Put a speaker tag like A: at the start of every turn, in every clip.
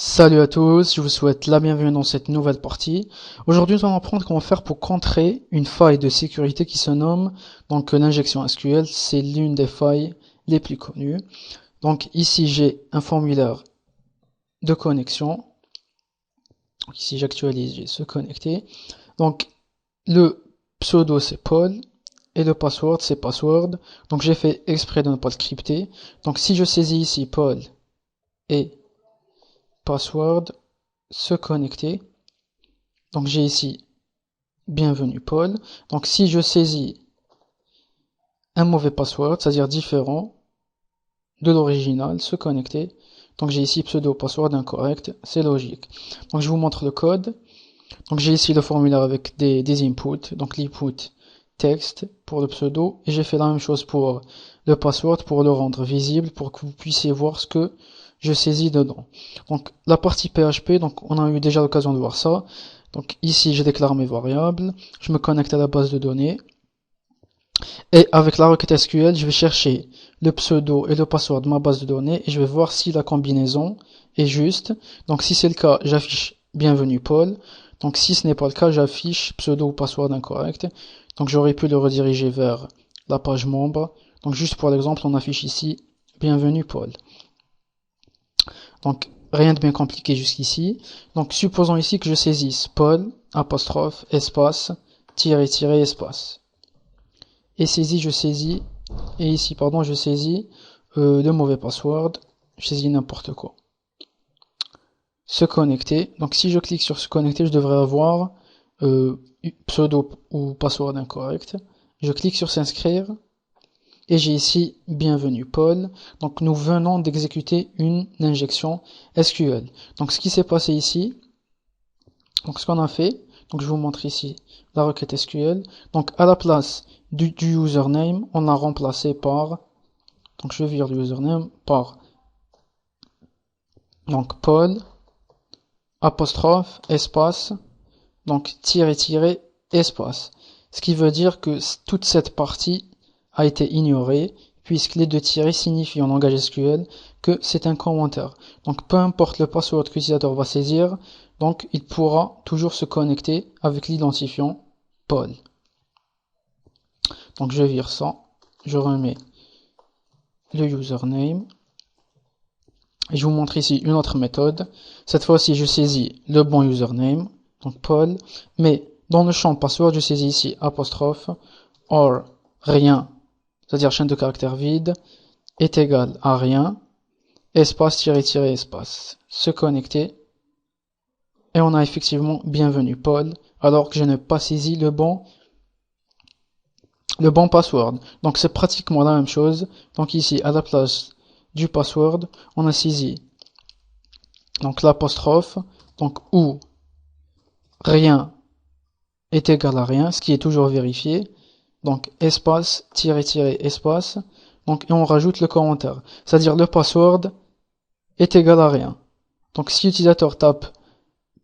A: Salut à tous, je vous souhaite la bienvenue dans cette nouvelle partie. Aujourd'hui, nous allons apprendre comment faire pour contrer une faille de sécurité qui se nomme donc l'injection SQL. C'est l'une des failles les plus connues. Donc ici, j'ai un formulaire de connexion. Donc ici, j'actualise, j'ai se connecter. Donc le pseudo c'est Paul et le password c'est password. Donc j'ai fait exprès de ne pas le crypter. Donc si je saisis ici Paul et password, se connecter. Donc j'ai ici bienvenue Paul. Donc si je saisis un mauvais password, c'est-à-dire différent de l'original, se connecter. Donc j'ai ici pseudo password incorrect, c'est logique. Donc je vous montre le code. Donc j'ai ici le formulaire avec des inputs. Donc l'input texte pour le pseudo et j'ai fait la même chose pour le password pour le rendre visible pour que vous puissiez voir ce que je saisis dedans. Donc la partie PHP, donc on a eu déjà l'occasion de voir ça. Donc ici je déclare mes variables, je me connecte à la base de données et avec la requête SQL je vais chercher le pseudo et le password de ma base de données et je vais voir si la combinaison est juste. Donc si c'est le cas, j'affiche bienvenue Paul. Donc si ce n'est pas le cas, j'affiche pseudo ou password incorrect. Donc j'aurais pu le rediriger vers la page membre. Donc juste pour l'exemple, on affiche ici bienvenue Paul. Donc rien de bien compliqué jusqu'ici. Donc supposons ici que je saisisse Paul, apostrophe, espace, tiret, espace. Et saisis, je saisis, et ici, pardon, je saisis le mauvais password, je saisis n'importe quoi. Se connecter. Donc si je clique sur se connecter, je devrais avoir pseudo ou password incorrect. Je clique sur s'inscrire. Et j'ai ici bienvenue Paul. Donc nous venons d'exécuter une injection SQL. Donc ce qui s'est passé ici, donc ce qu'on a fait, donc je vous montre ici la requête SQL. Donc à la place du username, on a remplacé par, donc je vire le username par, donc Paul, apostrophe, espace, donc tiret, espace. Ce qui veut dire que toute cette partie a été ignorée, puisque les deux tirets signifient en langage SQL que c'est un commentaire. Donc peu importe le password que l'utilisateur va saisir, donc il pourra toujours se connecter avec l'identifiant Paul. Donc je vire ça, je remets le username, et je vous montre ici une autre méthode. Cette fois-ci je saisis le bon username, donc Paul, mais dans le champ password je saisis ici apostrophe, or rien, c'est-à-dire chaîne de caractères vide, est égal à rien, espace, espace, se connecter, et on a effectivement bienvenue Paul, alors que je n'ai pas saisi le bon password. Donc c'est pratiquement la même chose. Donc ici, à la place du password, on a saisi donc l'apostrophe, donc où rien est égal à rien, ce qui est toujours vérifié. Donc espace, espace, donc et on rajoute le commentaire. C'est-à-dire le password est égal à rien. Donc si l'utilisateur tape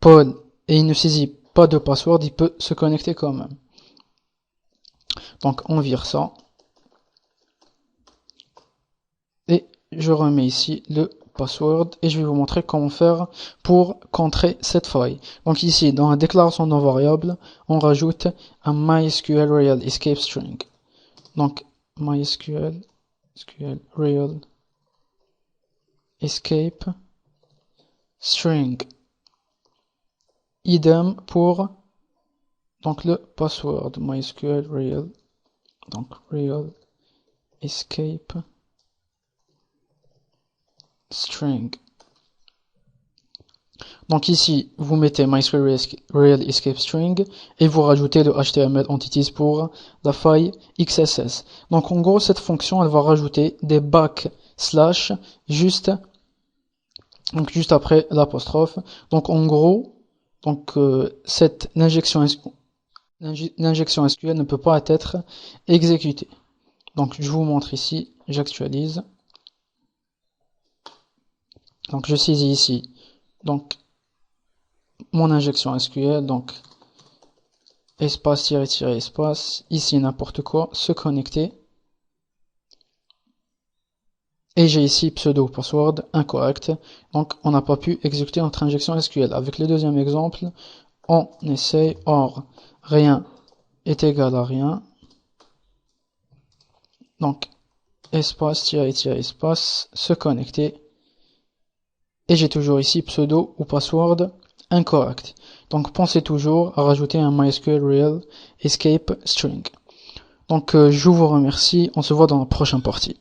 A: Paul et il ne saisit pas de password, il peut se connecter quand même. Donc on vire ça. Et je remets ici le password et je vais vous montrer comment faire pour contrer cette faille. Donc ici, dans la déclaration non variable, on rajoute un MySQL real escape string. Donc MySQL real escape string. Idem pour donc le password MySQL real, donc real escape string. Donc ici, vous mettez MySQL real escape string et vous rajoutez le HTML entities pour la faille XSS. Donc en gros, cette fonction, elle va rajouter des backslash juste après l'apostrophe. Donc en gros, cette injection SQL ne peut pas être exécutée. Donc je vous montre ici, j'actualise. Donc je saisis ici donc mon injection SQL, donc espace, espace, ici n'importe quoi, se connecter. Et j'ai ici pseudo password incorrect. Donc, on n'a pas pu exécuter notre injection SQL. Avec le deuxième exemple, on essaye or rien est égal à rien. Donc, espace, espace, se connecter. Et j'ai toujours ici pseudo ou password incorrect. Donc, pensez toujours à rajouter un MySQL real escape string. Donc, je vous remercie. On se voit dans la prochaine partie.